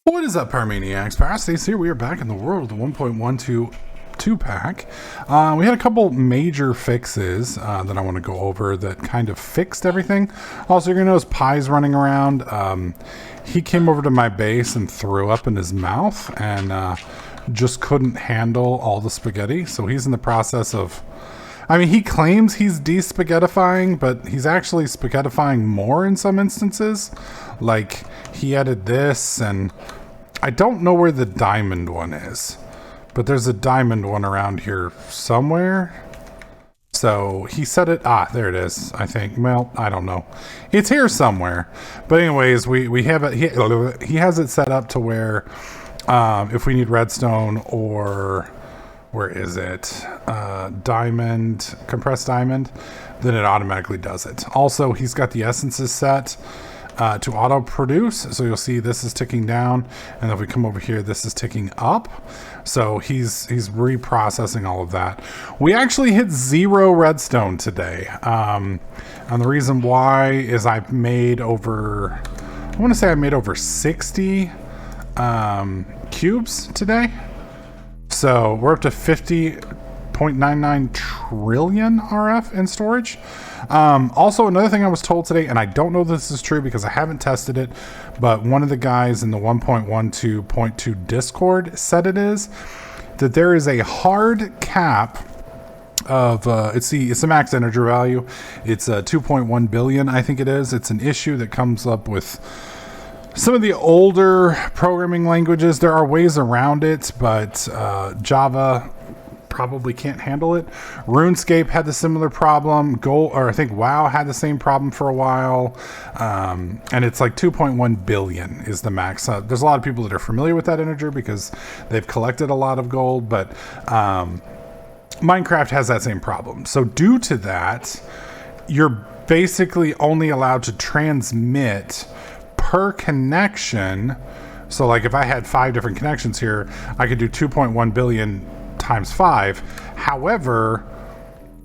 What is up, Pyromaniacs? Parastace here. We are back in the world of the 1.12 2-pack. We had a couple major fixes that I want to go over that kind of fixed everything. Also, you're going to notice Pie's running around. He came over to my base and threw up in his mouth and just couldn't handle all the spaghetti. So he's in the process of... I mean, he claims he's de-spaghettifying, but he's actually spaghettifying more in some instances. Like, he added this, and I don't know where the diamond one is, but there's a diamond one around here somewhere. So he said it. Ah, there it is, I think. Well, I don't know. It's here somewhere. But anyways, we have it. He has it set up to where if we need redstone or... where is it? Diamond, compressed diamond, then it automatically does it. Also, he's got the essences set to auto produce. So you'll see this is ticking down. And if we come over here, this is ticking up. So he's reprocessing all of that. We actually hit 0 redstone today. And the reason why is I made over, I want to say I made over 60 cubes today. So we're up to 50.99 trillion RF in storage. Also, another thing I was told today, and I don't know if this is true because I haven't tested it, but one of the guys in the 1.12.2 Discord said it is, that there is a hard cap of, it's the max energy value. It's 2.1 billion, I think it is. It's an issue that comes up with some of the older programming languages. There are ways around it, but Java probably can't handle it. RuneScape had the similar problem. I think WoW had the same problem for a while. And it's like 2.1 billion is the max. There's a lot of people that are familiar with that integer because they've collected a lot of gold, but Minecraft has that same problem. So due to that, you're basically only allowed to transmit per connection. So like if I had 5 different connections here, I could do 2.1 billion times 5. However,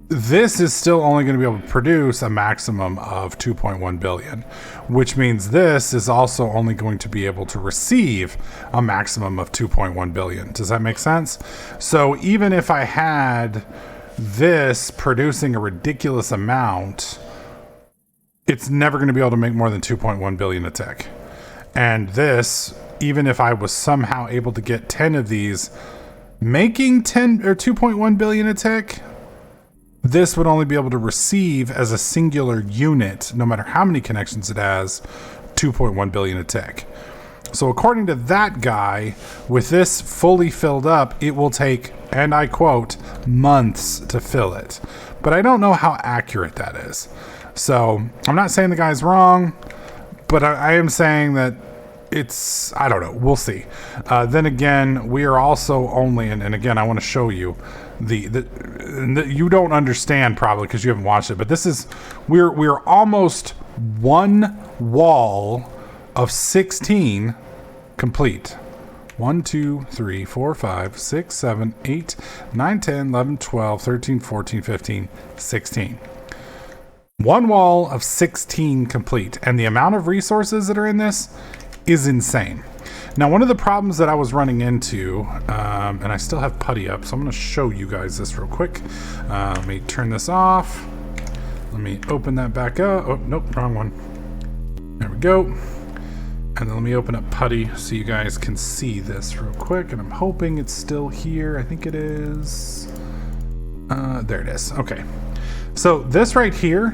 this is still only going to be able to produce a maximum of 2.1 billion, which means this is also only going to be able to receive a maximum of 2.1 billion. Does that make sense? So even if I had this producing a ridiculous amount, it's never going to be able to make more than 2.1 billion a tick. And this, even if I was somehow able to get 10 of these making 10 or 2.1 billion a tick, this would only be able to receive as a singular unit, no matter how many connections it has, 2.1 billion a tick. So according to that guy, with this fully filled up, it will take, and I quote, months to fill it. But I don't know how accurate that is. So I'm not saying the guy's wrong, but I am saying that it's, I don't know, we'll see. Then again, we are also only, and again, I want to show you the you don't understand probably because you haven't watched it, but this is, we're almost one wall of 16 complete. 1, 2, 3, 4, 5, 6, 7, 8, 9, 10, 11, 12, 13, 14, 15, 16. One wall of 16 complete, and the amount of resources that are in this is insane. Now, one of the problems that I was running into, and I still have putty up, so I'm going to show you guys this real quick. Let me turn this off. Let me open that back up. Oh, nope, wrong one. There we go. And then let me open up putty so you guys can see this real quick. And I'm hoping it's still here. I think it is. There it is. Okay. So this right here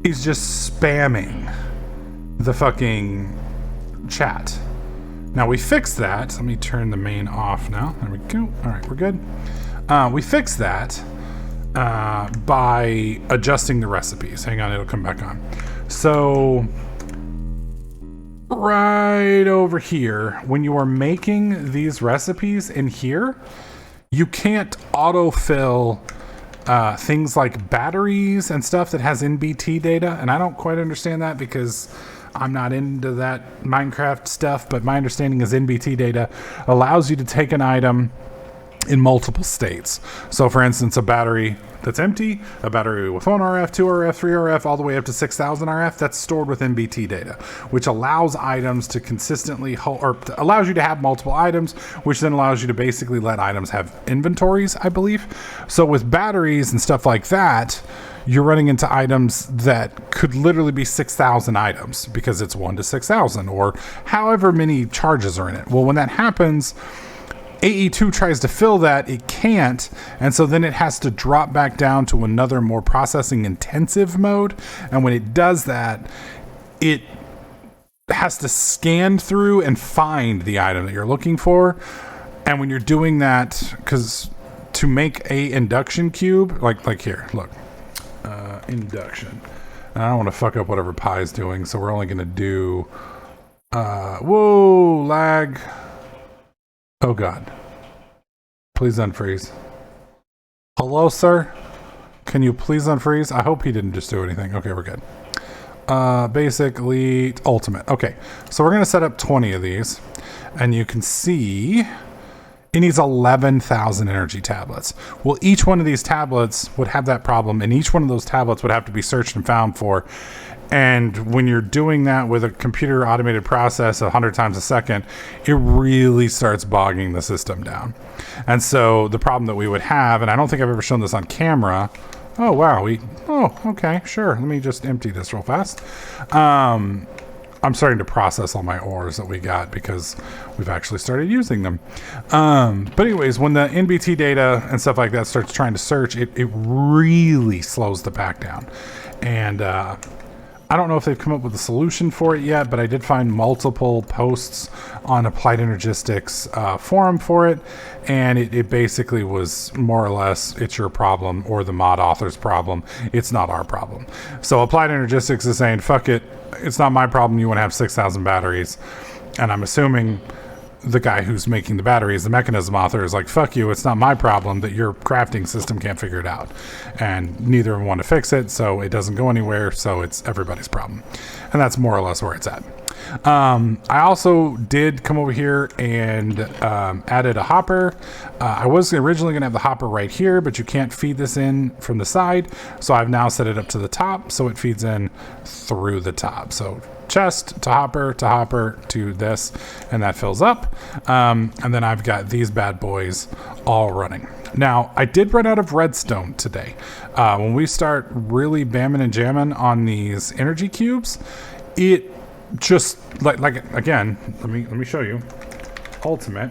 is just spamming the fucking chat. Now we fixed that. Let me turn the main off now. There we go. All right, we're good. We fixed that by adjusting the recipes. Hang on, it'll come back on. So right over here, when you are making these recipes in here, you can't autofill things like batteries and stuff that has NBT data. And I don't quite understand that because I'm not into that Minecraft stuff, but my understanding is NBT data allows you to take an item in multiple states. So for instance, a battery that's empty, a battery with 1 RF, 2 RF, 3 RF, all the way up to 6,000 RF, that's stored within BT data, which allows items to consistently or allows you to have multiple items, which then allows you to basically let items have inventories, I believe. So with batteries and stuff like that, you're running into items that could literally be 6,000 items because it's 1 to 6,000 or however many charges are in it. Well, when that happens, AE2 tries to fill that, it can't, and so then it has to drop back down to another more processing intensive mode. And when it does that, it has to scan through and find the item that you're looking for. And when you're doing that, because to make a induction cube, like here, look, induction. And I don't want to fuck up whatever Pi is doing, so we're only going to do, whoa, lag. Oh God, please unfreeze. Hello, sir. Can you please unfreeze? I hope he didn't just do anything. Okay, we're good. Basically ultimate. Okay, so we're going to set up 20 of these, and you can see it needs 11,000 energy tablets. Well, each one of these tablets would have that problem, and each one of those tablets would have to be searched and found for. And when you're doing that with a computer automated process 100 times a second, it really starts bogging the system down. And so the problem that we would have, and I don't think I've ever shown this on camera. Oh, wow. Okay, sure. Let me just empty this real fast. I'm starting to process all my ores that we got because we've actually started using them. But anyways, when the NBT data and stuff like that starts trying to search, it really slows the pack down. And, I don't know if they've come up with a solution for it yet, but I did find multiple posts on Applied Energistics forum for it, and it basically was more or less, it's your problem or the mod author's problem. It's not our problem. So Applied Energistics is saying, fuck it, it's not my problem, you want to have 6,000 batteries. And I'm assuming the guy who's making the batteries, the mechanism author, is like, fuck you, it's not my problem that your crafting system can't figure it out. And neither of them want to fix it, so it doesn't go anywhere, so it's everybody's problem. And that's more or less where it's at. I also did come over here and added a hopper. I was originally going to have the hopper right here, but you can't feed this in from the side, so I've now set it up to the top, so it feeds in through the top. So chest to hopper to this, and that fills up. And then I've got these bad boys all running. Now, I did run out of redstone today. When we start really bamming and jamming on these energy cubes, it just like again, let me show you. Ultimate.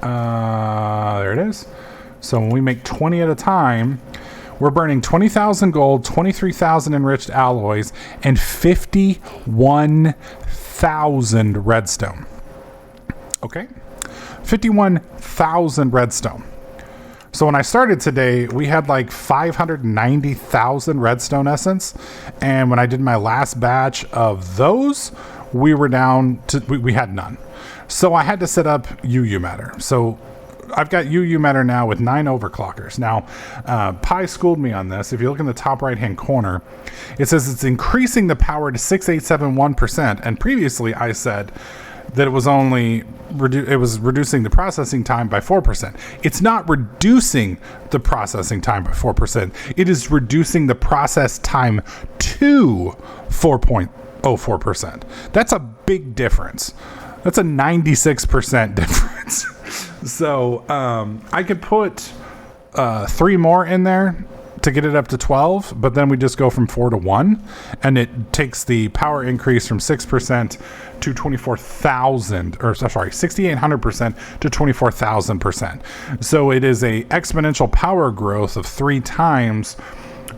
There it is. So when we make 20 at a time, we're burning 20,000 gold, 23,000 enriched alloys, and 51,000 redstone. Okay? 51,000 redstone. So when I started today, we had like 590,000 redstone essence. And when I did my last batch of those, we were down to, we had none. So I had to set up UU matter. So I've got UU matter now with 9 overclockers. Now, Pi schooled me on this. If you look in the top right-hand corner, it says it's increasing the power to 6871%. And previously I said that it was only reducing the processing time by 4%. It's not reducing the processing time by 4%. It is reducing the process time to 4.04%. That's a big difference. That's a 96% difference. So I could put 3 more in there to get it up to 12, but then we just go from 4 to 1, and it takes the power increase from 6% to 24,000, or sorry, 6,800% to 24,000%. So it is a exponential power growth of 3 times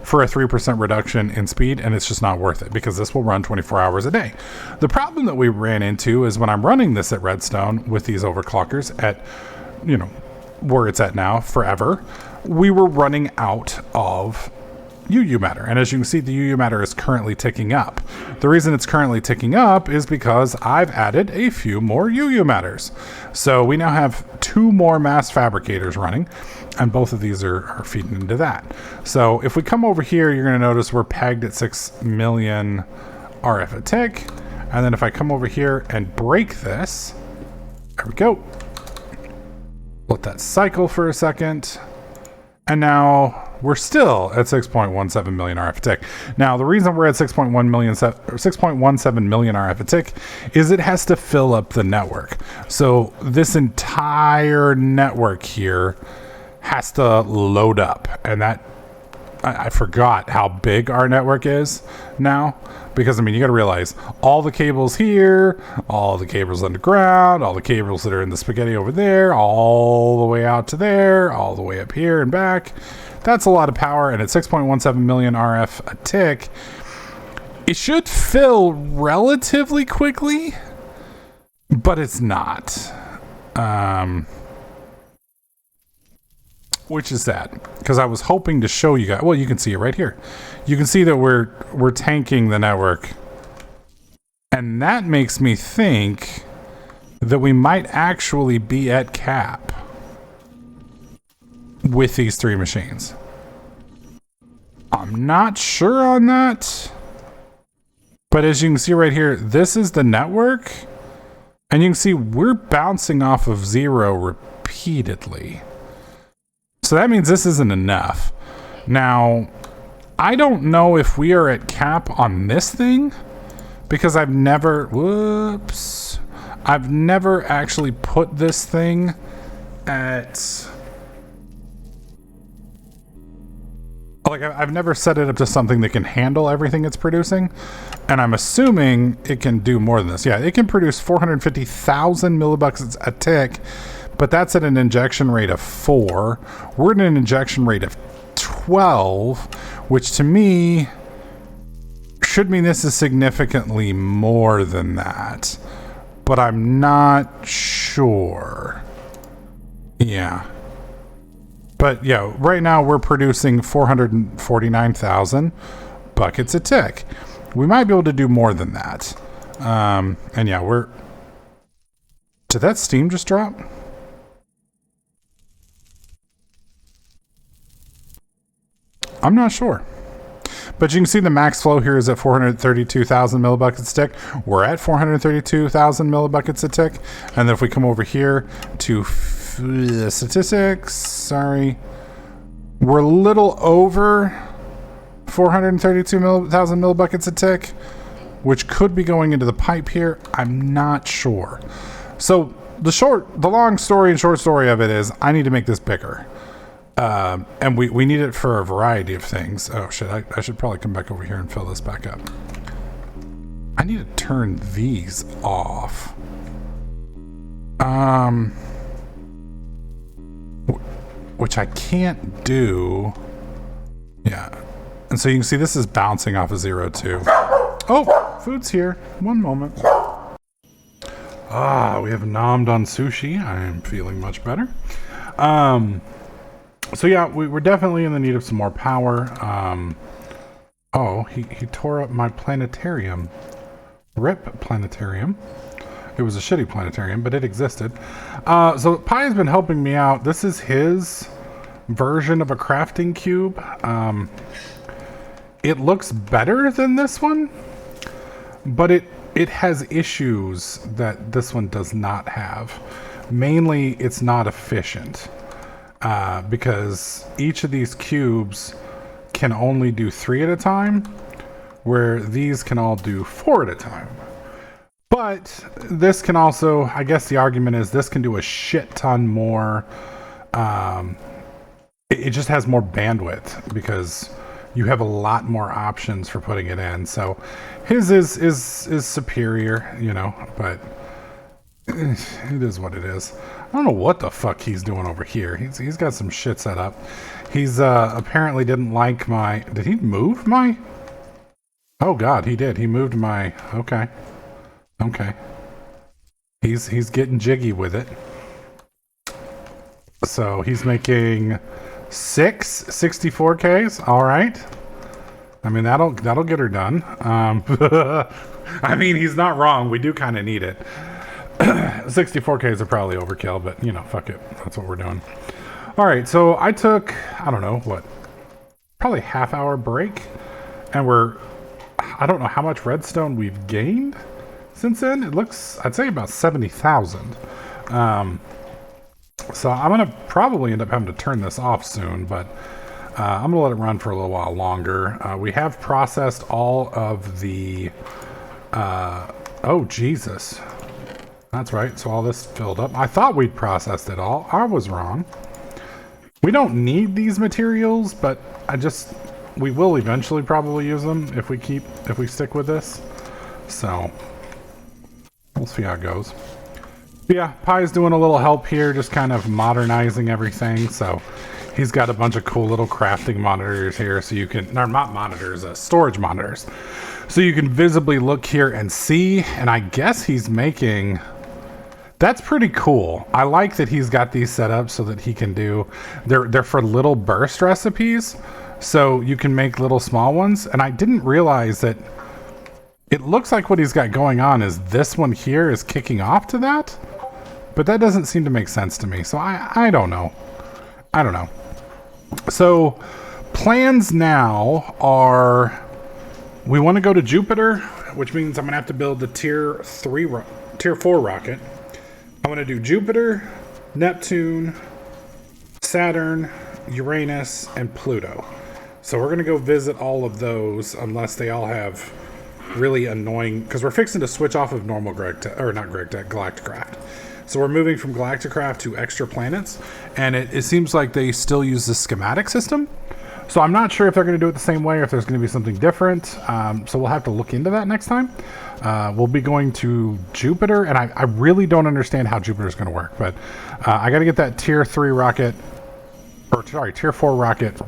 for a 3% reduction in speed, and it's just not worth it because this will run 24 hours a day. The problem that we ran into is when I'm running this at redstone with these overclockers at, where it's at now, forever, we were running out of UU matter. And as you can see, the UU matter is currently ticking up. The reason it's currently ticking up is because I've added a few more UU matters. So we now have 2 more mass fabricators running, and both of these are feeding into that. So if we come over here, you're going to notice we're pegged at 6 million RF a tick. And then if I come over here and break this, there we go. Let that cycle for a second. And now we're still at 6.17 million RF a tick. Now, the reason we're at 6.17 million RF a tick is it has to fill up the network. So this entire network here has to load up. And that, I forgot how big our network is now. Because, I mean, you got to realize all the cables here, all the cables underground, all the cables that are in the spaghetti over there, all the way out to there, all the way up here and back. That's a lot of power. And at 6.17 million RF a tick, it should fill relatively quickly, but it's not. Which is sad, because I was hoping to show you guys. Well, you can see it right here. You can see that we're tanking the network, and that makes me think that we might actually be at cap with these 3 machines. I'm not sure on that, but as you can see right here, this is the network, and you can see we're bouncing off of 0 repeatedly. So that means this isn't enough. Now, I don't know if we are at cap on this thing, because I've never actually put this thing at, like, I've never set it up to something that can handle everything it's producing, and I'm assuming it can do more than this. Yeah, it can produce 450,000 millibucks a tick, but that's at an injection rate of 4. We're at an injection rate of 12, which to me should mean this is significantly more than that, but I'm not sure. Yeah. But yeah, right now we're producing 449,000 buckets a tick. We might be able to do more than that. And yeah, did that steam just drop? I'm not sure. But you can see the max flow here is at 432,000 millibuckets a tick. We're at 432,000 millibuckets a tick. And then if we come over here to statistics, sorry, we're a little over 432,000 millibuckets a tick, which could be going into the pipe here. I'm not sure. So the long story and short story of it is I need to make this bigger. And we need it for a variety of things. Oh shit, I should probably come back over here and fill this back up. I need to turn these off. Which I can't do. Yeah. And so you can see this is bouncing off of 0 too. Oh, food's here. One moment. We have nommed on sushi. I am feeling much better. So yeah, we're definitely in the need of some more power. He tore up my planetarium. RIP planetarium. It was a shitty planetarium, but it existed. So Pi has been helping me out. This is his version of a crafting cube. It looks better than this one, but it has issues that this one does not have. Mainly, it's not efficient. Because each of these cubes can only do 3 at a time, where these can all do 4 at a time. But this can also, I guess the argument is this can do a shit ton more. It just has more bandwidth because you have a lot more options for putting it in. So his is superior, you know, but it is what it is. I don't know what the fuck he's doing over here. He's got some shit set up. He's apparently didn't like my... Did he move my... Oh god, he did. He moved my... Okay. He's getting jiggy with it. So he's making 6 64Ks. All right. I mean, that'll get her done. I mean, he's not wrong. We do kind of need it. 64Ks are probably overkill, but you know, fuck it. That's what we're doing. All right, so I took, I don't know, probably half-hour break, and I don't know how much redstone we've gained since then. It looks, I'd say about 70,000. So I'm going to probably end up having to turn this off soon, but I'm going to let it run for a little while longer. We have processed all of the... oh, Jesus. That's right. So all this filled up. I thought we'd processed it all. I was wrong. We don't need these materials, but we will eventually probably use them if we stick with this. So we'll see how it goes. But yeah, Pi's doing a little help here, just kind of modernizing everything. So he's got a bunch of cool little crafting monitors here, so you can, or not monitors, storage monitors. So you can visibly look here and see, and I guess he's making... That's pretty cool. I like that he's got these set up so that he can do... They're for little burst recipes, so you can make little small ones. And I didn't realize that it looks like what he's got going on is this one here is kicking off to that. But that doesn't seem to make sense to me, so I don't know. I don't know. So plans now are... We want to go to Jupiter, which means I'm going to have to build the tier 4 rocket. I want to do Jupiter, Neptune, Saturn, Uranus, and Pluto. So we're going to go visit all of those, unless they all have really annoying... Because we're fixing to switch off of normal Galacticraft. So we're moving from Galacticraft to extra planets, and it seems like they still use the schematic system. So I'm not sure if they're going to do it the same way or if there's going to be something different. So we'll have to look into that next time. We'll be going to Jupiter, and I really don't understand how Jupiter is going to work, but I got to get that tier 4 rocket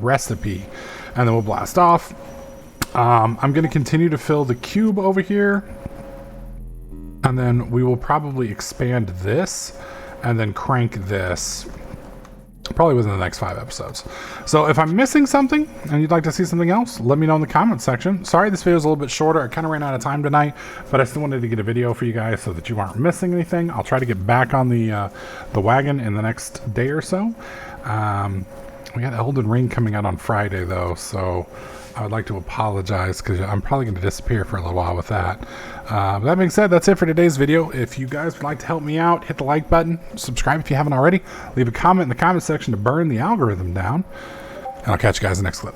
recipe, and then we'll blast off. I'm going to continue to fill the cube over here, and then we will probably expand this and then crank this probably within the next 5 episodes. So if I'm missing something and you'd like to see something else, let me know in the comments section. Sorry this video is a little bit shorter. I kind of ran out of time tonight, but I still wanted to get a video for you guys so that you aren't missing anything. I'll try to get back on the wagon in the next day or so. We got Elden Ring coming out on Friday though, so I would like to apologize because I'm probably going to disappear for a little while with that. That being said, that's it for today's video. If you guys would like to help me out, hit the like button, subscribe if you haven't already, leave a comment in the comment section to burn the algorithm down, and I'll catch you guys in the next clip.